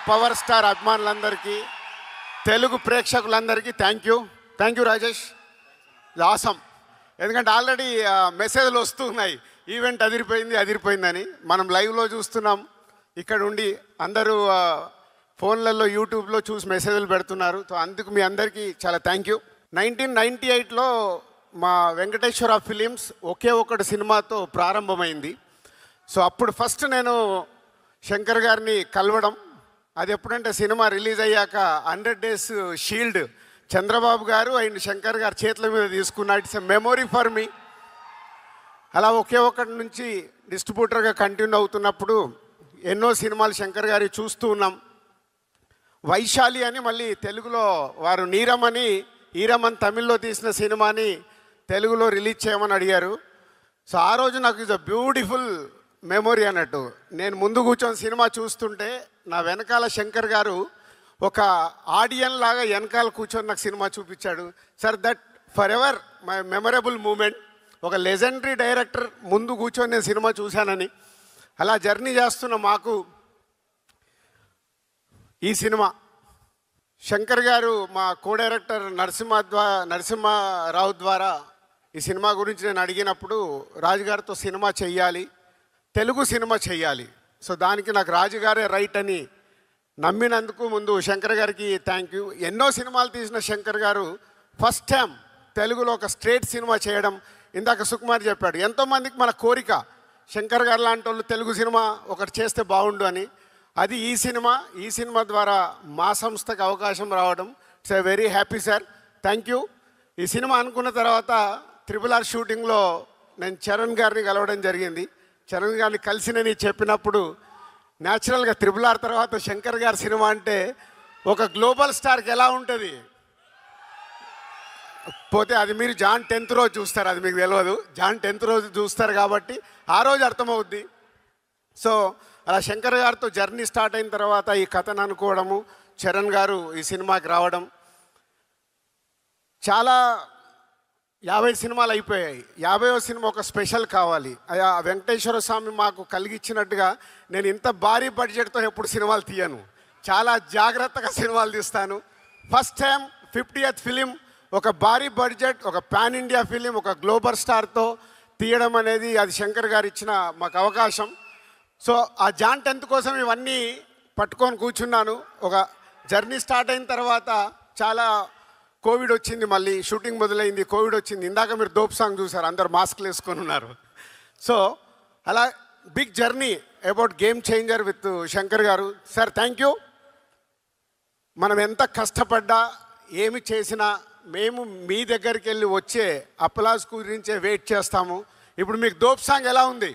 Power star అభిమానులందరికీ, తెలుగు ప్రేక్షకులందరికీ thank you Rajesh, awesome. ఎందుకంటే ఆల్రెడీ మెసేజ్లు వస్తున్నాయి, ఈవెంట్ అదిరిపోయిందని. మనం లైవ్లో చూస్తున్నాం, ఇక్కడ ఉండి అందరూ ఫోన్లలో యూట్యూబ్లో చూసి మెసేజ్లు పెడుతున్నారు. సో అందుకు మీ అందరికీ చాలా థ్యాంక్ యూ. 1998లో మా వెంకటేశ్వర ఫిలిమ్స్ ఒకే ఒకటి సినిమాతో ప్రారంభమైంది. సో అప్పుడు ఫస్ట్ నేను శంకర్ గారిని కలవడం, అది ఎప్పుడంటే సినిమా రిలీజ్ అయ్యాక 100 Days షీల్డ్ చంద్రబాబు గారు అండ్ శంకర్ గారు చేతుల మీద తీసుకున్నా. It's a memory for me. అలా ఒకే ఒకటి నుంచి డిస్ట్రిబ్యూటర్గా కంటిన్యూ అవుతున్నప్పుడు ఎన్నో సినిమాలు శంకర్ గారి చూస్తూ ఉన్నాం. వైశాలి అని మళ్ళీ తెలుగులో వారు నీరమని ఈరమన్ తమిళ్లో తీసిన సినిమాని తెలుగులో రిలీజ్ చేయమని అడిగారు. సో ఆ రోజు నాకు ఇది బ్యూటిఫుల్ మెమొరీ అన్నట్టు. నేను ముందు కూర్చొని సినిమా చూస్తుంటే నా వెనకాల శంకర్ గారు ఒక ఆడియన్ లాగా వెనకాల కూర్చొని నాకు సినిమా చూపించాడు. Sir that forever my memorable moment. ఒక లెజెండరీ డైరెక్టర్ ముందు కూర్చొని నేను సినిమా చూశానని. అలా జర్నీ చేస్తున్న మాకు ఈ సినిమా శంకర్ గారు మా కో డైరెక్టర్ నరసింహారావు ద్వారా ఈ సినిమా గురించి నేను అడిగినప్పుడు రాజుగారితో సినిమా చెయ్యాలి, తెలుగు సినిమా చెయ్యాలి. సో దానికి నాకు రాజుగారే రైట్ అని నమ్మినందుకు ముందు శంకర్ గారికి థ్యాంక్ యూ. ఎన్నో సినిమాలు తీసిన శంకర్ గారు ఫస్ట్ టైం తెలుగులో ఒక స్ట్రేట్ సినిమా చేయడం. ఇందాక సుకుమార్ చెప్పాడు, ఎంతోమందికి మన కోరిక శంకర్ గారు లాంటి వాళ్ళు తెలుగు సినిమా ఒకటి చేస్తే బాగుండు అని. అది ఈ సినిమా ద్వారా మా సంస్థకు అవకాశం రావడం. It's a very happy sir, thank you. ఈ సినిమా అనుకున్న తర్వాత RRR షూటింగ్లో నేను చరణ్ గారిని కలవడం జరిగింది. చరణ్ గారిని కలిసి నేను చెప్పినప్పుడు న్యాచురల్గా RRR తర్వాత శంకర్ గారి సినిమా అంటే ఒక గ్లోబల్ స్టార్కి ఎలా ఉంటుంది పోతే అది మీరు జాన్ 10th రోజు చూస్తారు, అది మీకు తెలియదు. జాన్ 10th రోజు చూస్తారు కాబట్టి ఆ రోజు అర్థమవుద్ది. సో అలా శంకర్ గారితో జర్నీ స్టార్ట్ అయిన తర్వాత ఈ కథను అనుకోవడము, చరణ్ గారు ఈ సినిమాకి రావడం, చాలా 50 సినిమాలు అయిపోయాయి. 50వ సినిమా ఒక స్పెషల్ కావాలి. ఆ వెంకటేశ్వర స్వామి మాకు కలిగించినట్టుగా నేను ఇంత భారీ బడ్జెట్తో ఎప్పుడు సినిమాలు తీయను, చాలా జాగ్రత్తగా సినిమాలు తీస్తాను. ఫస్ట్ టైం 50th ఫిలిం ఒక భారీ బడ్జెట్, ఒక పాన్ ఇండియా ఫిలిం, ఒక గ్లోబల్ స్టార్తో తీయడం అనేది అది శంకర్ గారు ఇచ్చిన మాకు అవకాశం. సో ఆ జాన్ 10th కోసం ఇవన్నీ పట్టుకొని కూర్చున్నాను. ఒక జర్నీ స్టార్ట్ అయిన తర్వాత చాలా కోవిడ్ వచ్చింది, మళ్ళీ షూటింగ్ మొదలైంది, కోవిడ్ వచ్చింది. ఇందాక మీరు దోప్ సాంగ్ చూసారు, అందరు మాస్క్లు వేసుకొని ఉన్నారు. సో అలా big journey about game changer with Shankar garu. Sir thank you. మనం ఎంత కష్టపడ్డా ఏమి చేసినా మేము మీ దగ్గరికి వెళ్ళి వచ్చే అప్లాస్ గురించే వెయిట్ చేస్తాము. ఇప్పుడు మీకు దోప్ సాంగ్ ఎలా ఉంది?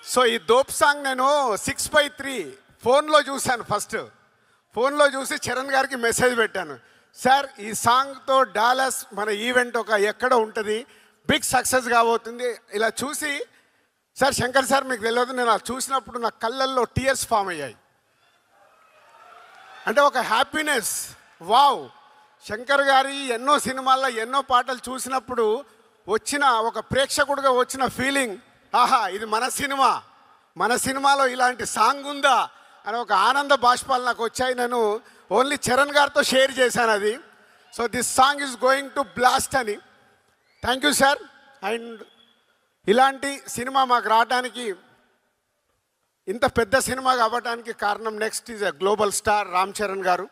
సో ఈ దోప్ సాంగ్ నేను 6/3 ఫోన్లో చూశాను. ఫస్ట్ ఫోన్లో చూసి చరణ్ గారికి మెసేజ్ పెట్టాను, సార్ ఈ సాంగ్తో డాలస్ మన ఈవెంట్ ఒక ఎక్కడ ఉంటుంది, బిగ్ సక్సెస్ కాబోతుంది. ఇలా చూసి సార్ శంకర్ సార్ మీకు తెలియదు, నేను అలా చూసినప్పుడు నా కళ్ళల్లో టీయర్స్ ఫామ్ అయ్యాయి. అంటే ఒక హ్యాపీనెస్. వావ్, శంకర్ గారి ఎన్నో సినిమాల్లో ఎన్నో పాటలు చూసినప్పుడు వచ్చిన ఒక ప్రేక్షకుడిగా వచ్చిన ఫీలింగ్, ఆహా ఇది మన సినిమాలో ఇలాంటి సాంగ్ ఉందా అని ఒక ఆనంద బాష్పాలు నాకు వచ్చాయి. నేను ఓన్లీ చరణ్ గారితో షేర్ చేశాను అది. So this song is going to blast అని. Thank you sir. అండ్ ఇలాంటి సినిమా మాకు రావడానికి, ఇంత పెద్ద సినిమా అవ్వడానికి కారణం next is a global star Ram Charan garu.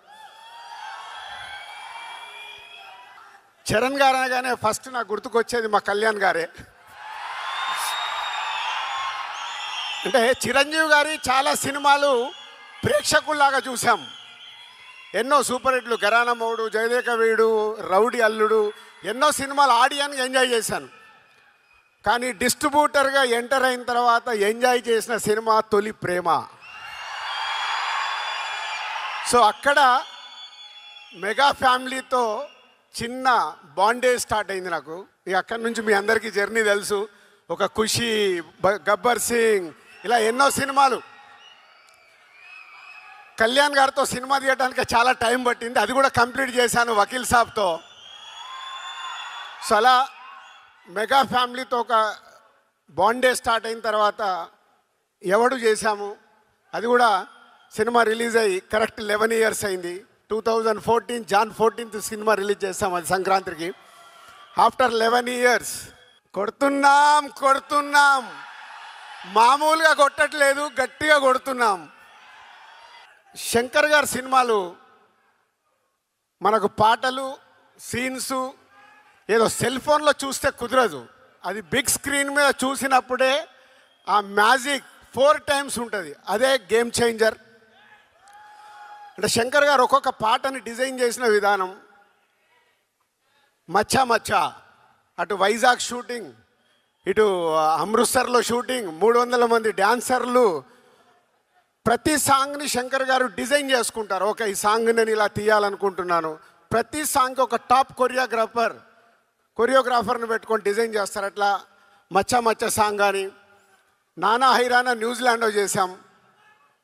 Charan గారు అనగానే ఫస్ట్ నాకు గుర్తుకొచ్చేది మా కళ్యాణ్ గారే. అంటే చిరంజీవి గారి చాలా సినిమాలు ప్రేక్షకుల్లాగా చూసాం. ఎన్నో సూపర్ హిట్లు, ఘరానా మౌడు, జయదేక వీడు, రౌడీ అల్లుడు, ఎన్నో సినిమాలు ఆడియన్గా ఎంజాయ్ చేశాను. కానీ డిస్ట్రిబ్యూటర్గా ఎంటర్ అయిన తర్వాత ఎంజాయ్ చేసిన సినిమా తొలి ప్రేమ. సో అక్కడ మెగా ఫ్యామిలీతో చిన్న బాండేజ్ స్టార్ట్ అయింది నాకు. ఇక అక్కడి నుంచి మీ అందరికీ జర్నీ తెలుసు. ఒక ఖుషి, గబ్బర్ సింగ్, ఇలా ఎన్నో సినిమాలు. కళ్యాణ్ గారితో సినిమా తీయడానికి చాలా టైం పట్టింది, అది కూడా కంప్లీట్ చేశాను వకీల్ సాబ్తో. సో అలా మెగా ఫ్యామిలీతో ఒక బాండే స్టార్ట్ అయిన తర్వాత ఎవడు చేశాము. అది కూడా సినిమా రిలీజ్ అయ్యి కరెక్ట్ 11 ఇయర్స్ అయింది. 2014 జాన్ 14th సినిమా రిలీజ్ చేస్తాం, అది సంక్రాంతికి. ఆఫ్టర్ 11 ఇయర్స్ కొడుతున్నాం, మామూలుగా కొట్టట్లేదు, గట్టిగా కొడుతున్నాం. శంకర్ గారి సినిమాలు మనకు పాటలు, సీన్స్ ఏదో సెల్ ఫోన్లో చూస్తే కుదరదు. అది బిగ్ స్క్రీన్ మీద చూసినప్పుడే ఆ మ్యాజిక్ 4 times ఉంటుంది. అదే గేమ్ చేంజర్. అంటే శంకర్ గారు ఒక్కొక్క పాటని డిజైన్ చేసిన విధానం, మచ్చా మచ్చా, అటు వైజాగ్ షూటింగ్, ఇటు అమృత్సర్లో షూటింగ్, 300 మంది డ్యాన్సర్లు, ప్రతి సాంగ్ని శంకర్ గారు డిజైన్ చేసుకుంటారు. ఓకే, ఈ సాంగ్ నేను ఇలా తీయాలనుకుంటున్నాను. ప్రతి సాంగ్కి ఒక టాప్ కొరియోగ్రాఫర్ని పెట్టుకొని డిజైన్ చేస్తారు. అట్లా మచ్చా మచ్చా సాంగ్ కానీ, నానా హైరానా న్యూజిలాండ్లో చేశాం.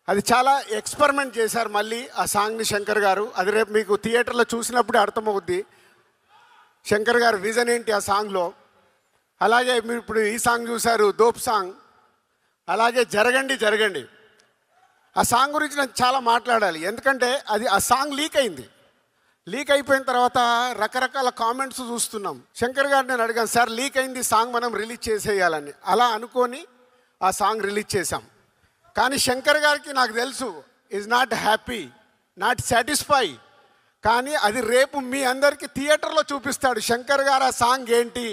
అది చాలా ఎక్స్పెరిమెంట్ చేశారు మళ్ళీ ఆ సాంగ్ని శంకర్ గారు. అది రేపు మీకు థియేటర్లో చూసినప్పుడే అర్థమవుద్ది శంకర్ గారు విజన్ ఏంటి ఆ సాంగ్లో. అలాగే మీరు ఇప్పుడు ఈ సాంగ్ చూశారు, దోప్ సాంగ్. అలాగే జరగండి. ఆ సాంగ్ గురించి నేను చాలా మాట్లాడాలి, ఎందుకంటే అది ఆ సాంగ్ లీక్ అయిపోయిన తర్వాత రకరకాల కామెంట్స్ చూస్తున్నాం. శంకర్ గారు నేను అడిగాను, సార్ లీక్ అయింది సాంగ్, మనం రిలీజ్ చేసేయాలని. అలా అనుకొని ఆ సాంగ్ రిలీజ్ చేశాం. కానీ శంకర్ గారికి నాకు తెలుసు is not happy, not satisfy. కానీ అది రేపు మీ అందరికీ థియేటర్లో చూపిస్తాడు. శంకర్ గారు ఆ సాంగ్ ఏంటి,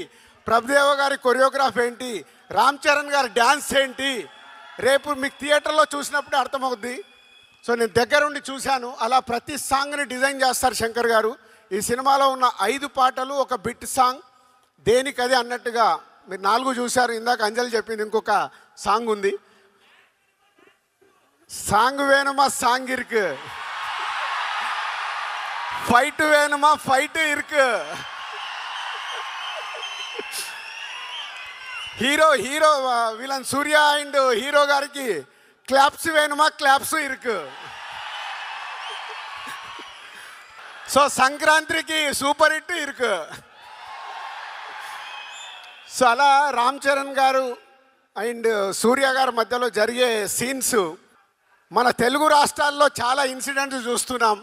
ప్రభుదేవ గారి కొరియోగ్రాఫ్ ఏంటి, రామ్ చరణ్ గారి డ్యాన్స్ ఏంటి, రేపు మీకు థియేటర్లో చూసినప్పుడే అర్థమవుద్ది. సో నేను దగ్గరుండి చూశాను. అలా ప్రతి సాంగ్ని డిజైన్ చేస్తారు శంకర్ గారు. ఈ సినిమాలో ఉన్న 5 పాటలు ఒక బిట్ సాంగ్, దేనికదే అన్నట్టుగా. మీరు 4 చూశారు, ఇందాక అంజలి చెప్పింది ఇంకొక సాంగ్ ఉంది. సాంగ్ వేணுమా సాంగ్ ఇరుకు, ఫైట్ వేணுమా ఫైట్ ఇరుకు, hero villain Surya and hero గారికి క్లాప్స్ వేணுమా క్లాప్స్ ఇరుకు. సో సంక్రాంతికి సూపర్ హిట్ ఇరుకు. సో అలా రామ్ చరణ్ గారు అండ్ సూర్య గారి మధ్యలో జరిగే సీన్స్ మన తెలుగు రాష్ట్రాల్లో చాలా ఇన్సిడెంట్స్ చూస్తున్నాం.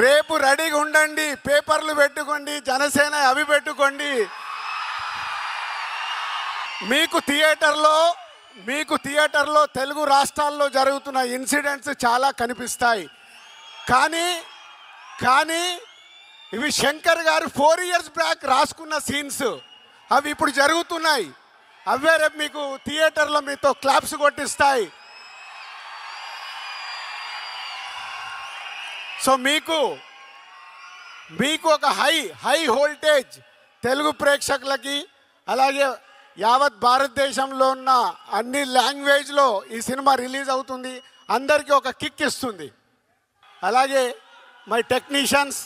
రేపు రెడీగా ఉండండి, పేపర్లు పెట్టుకోండి, జనసేన అవి పెట్టుకోండి. మీకు థియేటర్లో తెలుగు రాష్ట్రాల్లో జరుగుతున్న ఇన్సిడెంట్స్ చాలా కనిపిస్తాయి. కానీ ఇవి శంకర్ గారు 4 years బ్యాక్ రాసుకున్న సీన్స్, అవి ఇప్పుడు జరుగుతున్నాయి. అవే రేపు మీకు థియేటర్లో మీతో క్లాప్స్ కొట్టిస్తాయి. సో మీకు ఒక హై వోల్టేజ్ తెలుగు ప్రేక్షకులకి, అలాగే యావత్ భారతదేశంలో ఉన్న అన్ని లాంగ్వేజ్లో ఈ సినిమా రిలీజ్ అవుతుంది. అందరికీ ఒక కిక్ ఇస్తుంది. అలాగే మై టెక్నీషియన్స్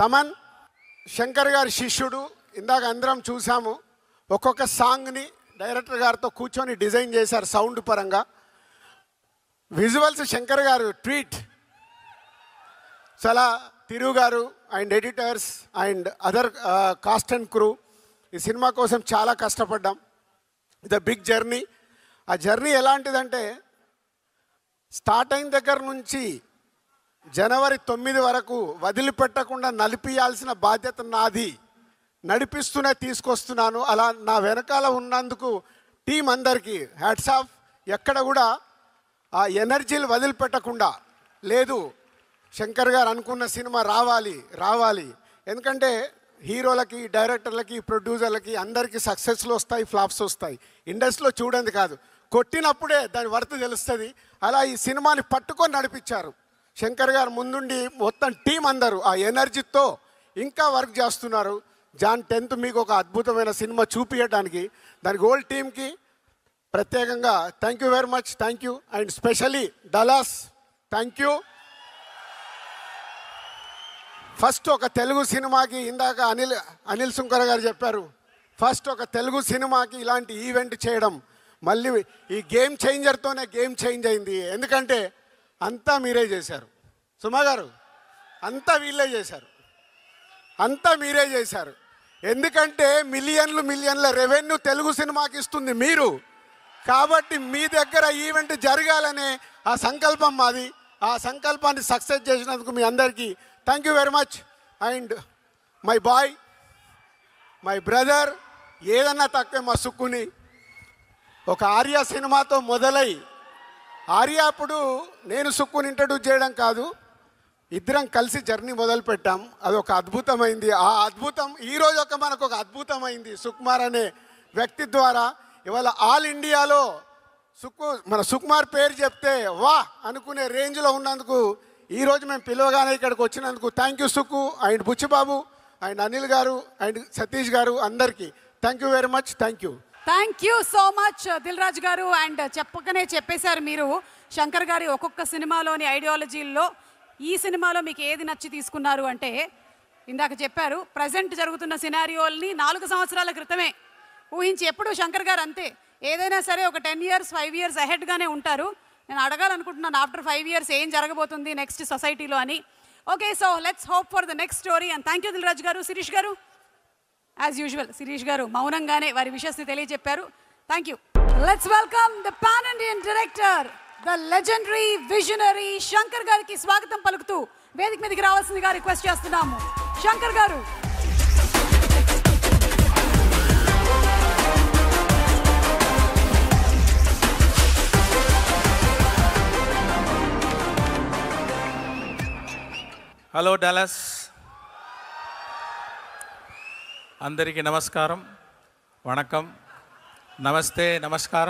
తమన్ శంకర్ గారి శిష్యుడు. ఇందాక అందరం చూసాము, ఒక్కొక్క సాంగ్ని డైరెక్టర్ గారితో కూర్చొని డిజైన్ చేశారు సౌండ్ పరంగా. విజువల్స్ శంకర్ గారు ట్వీట్. చాలా తిరు గారు and editors and other cost and crew ఈ సినిమా కోసం చాలా కష్టపడ్డాం. ఇది బిగ్ జర్నీ. ఆ జర్నీ ఎలాంటిదంటే స్టార్ట్ అయిన దగ్గర నుంచి జనవరి 9 వరకు వదిలిపెట్టకుండా నడిపియాల్సిన బాధ్యత నాది. నడిపిస్తూనే తీసుకొస్తున్నాను. అలా నా వెనకాల ఉన్నందుకు టీం అందరికీ హ్యాట్స్ ఆఫ్. ఎక్కడ కూడా ఆ ఎనర్జీలు వదిలిపెట్టకుండా లేదు, శంకర్ గారు అనుకున్న సినిమా రావాలి. ఎందుకంటే హీరోలకి, డైరెక్టర్లకి, ప్రొడ్యూసర్లకి అందరికీ సక్సెస్లు వస్తాయి, ఫ్లాప్స్ వస్తాయి. ఇండస్ట్రీలో చూడండి కాదు, కొట్టినప్పుడే దాని వర్త్ తెలుస్తుంది. అలా ఈ సినిమాని పట్టుకొని నడిపించారు శంకర్ గారు. ముందుండి మొత్తం టీం అందరూ ఆ ఎనర్జీతో ఇంకా వర్క్ చేస్తున్నారు. జాన్ 10th మీకు ఒక అద్భుతమైన సినిమా చూపించడానికి దానికి హోల్ టీమ్కి ప్రత్యేకంగా thank you very much. Thank you. And specially Dallas thank you. First ఒక తెలుగు సినిమాకి, ఇందాక అనిల్ సుంకర గారు చెప్పారు, ఫస్ట్ ఒక తెలుగు సినిమాకి ఇలాంటి ఈవెంట్ చేయడం, మళ్ళీ ఈ గేమ్ చేంజర్తోనే గేమ్ చేంజ్ అయింది. ఎందుకంటే అంతా మీరే చేశారు, సుమా గారు, అంతా వీళ్ళే చేశారు. అంతా మీరే చేశారు. ఎందుకంటే మిలియన్ల రెవెన్యూ తెలుగు సినిమాకి ఇస్తుంది మీరు. కాబట్టి మీ దగ్గర ఈవెంట్ జరగాలనే ఆ సంకల్పం మాది. ఆ సంకల్పాన్ని సక్సెస్ చేసినందుకు మీ అందరికీ thank you very much. And my boy, my brother, ఏదన్నా తక్కువ మా సుక్కుని ఒక ఆర్య సినిమాతో మొదలై, ఆర్య అప్పుడు నేను సుక్కుని ఇంట్రడ్యూస్ చేయడం కాదు, ఇద్దరం కలిసి జర్నీ మొదలు పెట్టాం. అదొక అద్భుతమైంది. ఆ అద్భుతం ఈరోజు మనకు ఒక అద్భుతమైంది సుకుమార్ అనే వ్యక్తి ద్వారా. ఇవాళ ఆల్ ఇండియాలో మన సుకుమార్ పేరు చెప్తే వా అనుకునే రేంజ్లో ఉన్నందుకు ఈరోజు మేము పిలవగానే ఇక్కడికి వచ్చినందుకు thank you Suku and Buchibabu and Anil garu and Satish garu అందరికీ thank you very much. Thank you. Thank you so much Dil Raju garu. And చెప్పకనే చెప్పేశారు మీరు శంకర్ గారి ఒక్కొక్క సినిమాలోని ఐడియాలజీల్లో ఈ సినిమాలో మీకు ఏది నచ్చి తీసుకున్నారు అంటే, ఇందాక చెప్పారు ప్రజెంట్ జరుగుతున్న సినారియోల్ని 4 సంవత్సరాల క్రితమే ఊహించి, ఎప్పుడు శంకర్ గారు అంతే, ఏదైనా సరే ఒక 10 years 5 years అహెడ్గానే ఉంటారు. నేను అడగాలనుకుంటున్నాను ఆఫ్టర్ 5 years ఏం జరగబోతుంది నెక్స్ట్ సొసైటీలో అని. Okay, so let's hope for the next story. And thank you Dil Raju garu. Shirish garu as usual, Shirish garu మౌనంగానే వారి విషయస్ని తెలియజెప్పారు. Thank you. Let's welcome the pan Indian director, the legendary visionary Shankar గారికి స్వాగతం పలుకుతూ వేదిక మీదకి రావాల్సిందిగా రిక్వెస్ట్ చేస్తున్నాము. శంకర్ గారు. హలో డాలస్, అందరికీ నమస్కారం, వణకం, నమస్తే, నమస్కార.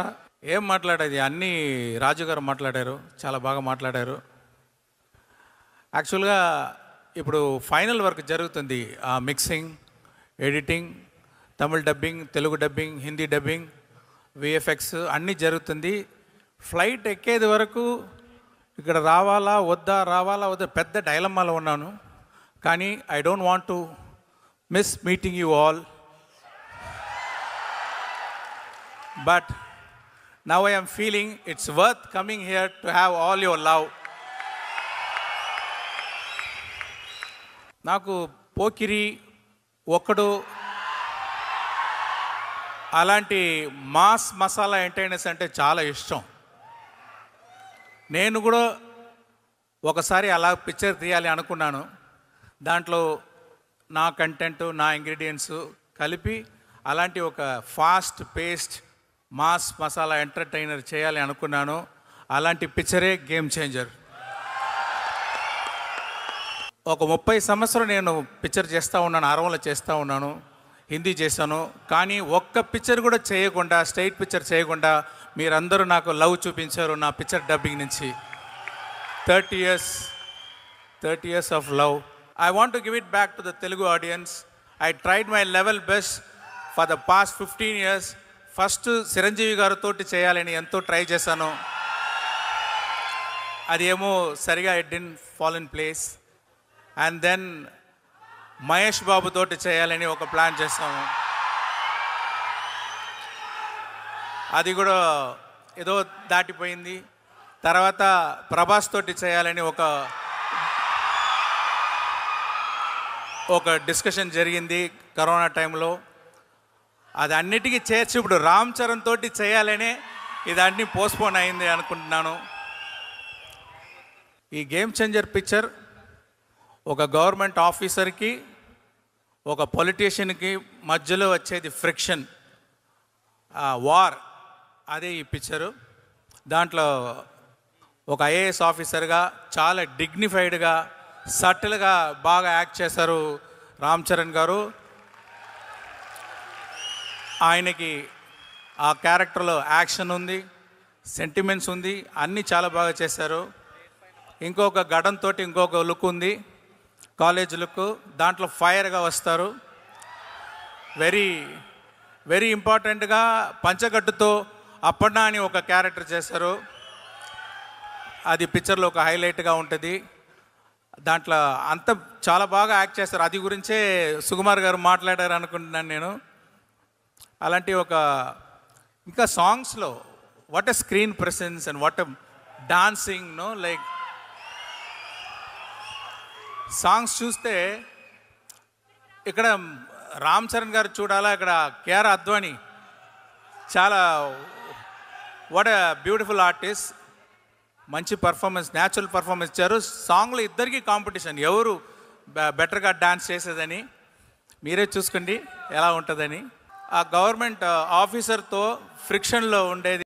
ఏం మాట్లాడేది, అన్నీ రాజుగారు మాట్లాడారు, చాలా బాగా మాట్లాడారు. యాక్చువల్గా ఇప్పుడు ఫైనల్ వర్క్ జరుగుతుంది. ఆ mixing, editing, Tamil dubbing, Telugu dubbing, Hindi dubbing, VFX అన్నీ జరుగుతుంది. ఫ్లైట్ ఎక్కేది వరకు ఇక్కడ రావాలా వద్దా పెద్ద డైలమాలో ఉన్నాను. కానీ I don't want to miss meeting you all. But now I am feeling it's worth coming here to have all your love. నాకు పోకిరి, ఒక్కడు అలాంటి మాస్ మసాలా ఎంటర్టైనర్స్ అంటే చాలా ఇష్టం. నేను కూడా ఒకసారి అలా పిక్చర్ తీయాలి అనుకున్నాను. దాంట్లో నా కంటెంట్, నా ఇంగ్రీడియంట్స్ కలిపి అలాంటి ఒక fast paced mass masala entertainer చేయాలి అనుకున్నాను. అలాంటి పిక్చరే గేమ్ చేంజర్. ఒక 30 సంవత్సరం నేను పిక్చర్ చేస్తూ ఉన్నాను, అరవలో చేస్తూ ఉన్నాను, హిందీ చేశాను. కానీ ఒక్క పిక్చర్ కూడా చేయకుండా, స్ట్రైట్ పిక్చర్ చేయకుండా మీరందరూ నాకు లవ్ చూపించారు నా పిక్చర్ డబ్బింగ్ నుంచి. 30 years of love. I want to give it back to the Telugu audience. I tried my level best for the past 15 years. First Chiranjeevi గారితో చేయాలని ఎంతో ట్రై చేశాను. అది ఏమో సరిగా it didn't fall in place. And then Mahesh Babu తోటి చేయాలని ఒక ప్లాన్ చేస్తాము. అది కూడా ఏదో దాటిపోయింది. తర్వాత ప్రభాస్ తోటి చేయాలని ఒక డిస్కషన్ జరిగింది కరోనా టైంలో. అది అన్నిటికీ చేర్చి ఇప్పుడు రామ్ చరణ్ తోటి చేయాలనే ఇదన్నీ పోస్ట్పోన్ అయింది అనుకుంటున్నాను. ఈ గేమ్ చేంజర్ పిక్చర్ ఒక గవర్నమెంట్ ఆఫీసర్కి ఒక పొలిటీషియన్కి మధ్యలో వచ్చేది ఫ్రిక్షన్, వార్, అదే ఈ పిక్చరు. దాంట్లో ఒక ఐఏఎస్ ఆఫీసర్గా చాలా డిగ్నిఫైడ్గా సటిల్గా బాగా యాక్ట్ చేశారు రామ్ చరణ్ గారు. ఆయనకి ఆ క్యారెక్టర్లో యాక్షన్ ఉంది, సెంటిమెంట్స్ ఉంది, అన్నీ చాలా బాగా చేశారు. ఇంకొక గడంతో ఇంకొక లుక్ ఉంది, కాలేజ్ లుక్. దాంట్లో ఫైర్గా వస్తారు. వెరీ వెరీ ఇంపార్టెంట్గా పంచగట్టుతో అప్పన్నా అని ఒక క్యారెక్టర్ చేశారు. అది పిక్చర్లో ఒక హైలైట్గా ఉంటుంది. దాంట్లో అంత చాలా బాగా యాక్ట్ చేస్తారు. అది గురించే సుకుమార్ గారు మాట్లాడారు అనుకుంటున్నాను నేను. అలాంటి ఒక ఇంకా సాంగ్స్లో what a screen presence and what a dancing, no like songs చూస్తే ఇక్కడ రామ్ చరణ్ గారు చూడాలా, ఇక్కడ కేఆర్ అద్వానీ చాలా వాట్ బ్యూటిఫుల్ ఆర్టిస్ట్, మంచి పర్ఫార్మెన్స్, న్యాచురల్ పర్ఫార్మెన్స్ ఇచ్చారు. సాంగ్లో ఇద్దరికి కాంపిటీషన్, ఎవరు బెటర్గా డాన్స్ చేసేదని మీరే చూసుకోండి ఎలా ఉంటుందని. ఆ గవర్నమెంట్ ఆఫీసర్తో ఫ్రిక్షన్లో ఉండేది